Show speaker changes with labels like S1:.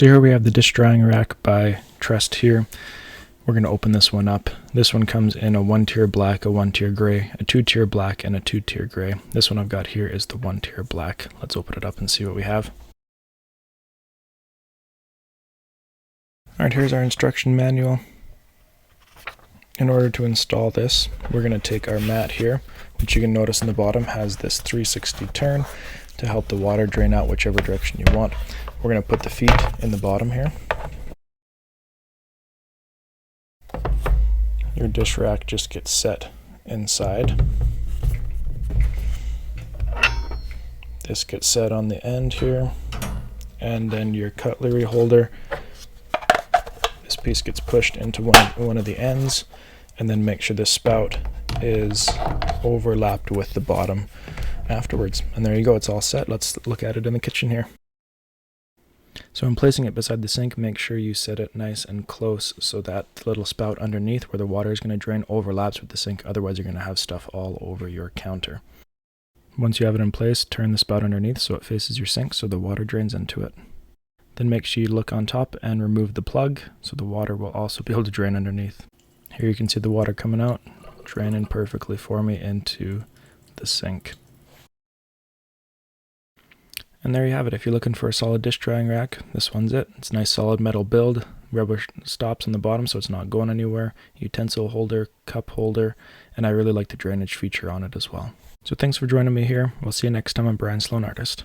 S1: So here we have the dish drying rack by Trusthere. We're going to open this one up. This one comes in a 1-tier black, a 1-tier gray, a 2-tier black, and a 2-tier gray. This one I've got here is the 1-tier black. Let's open it up and see what we have. Alright, here's our instruction manual. In order to install this, we're going to take our mat here, which you can notice in the bottom has this 360 turn to help the water drain out whichever direction you want. We're going to put the feet in the bottom here. Your dish rack just gets set inside. This gets set on the end here, and then your cutlery holder, this piece gets pushed into one of the ends, and then make sure the spout is overlapped with the bottom afterwards. And there you go, it's all set. Let's look at it in the kitchen here. So in placing it beside the sink, make sure you set it nice and close so that little spout underneath where the water is going to drain overlaps with the sink. Otherwise you're going to have stuff all over your counter. Once you have it in place, turn the spout underneath so it faces your sink so the water drains into it. Then make sure you look on top and remove the plug so the water will also be able to drain underneath. Here you can see the water coming out, draining perfectly for me into the sink. And there you have it. If you're looking for a solid dish drying rack, this one's it. It's a nice solid metal build, rubber stops on the bottom so it's not going anywhere, utensil holder, cup holder, and I really like the drainage feature on it as well. So thanks for joining me here. We'll see you next time on Brian Sloan Artist.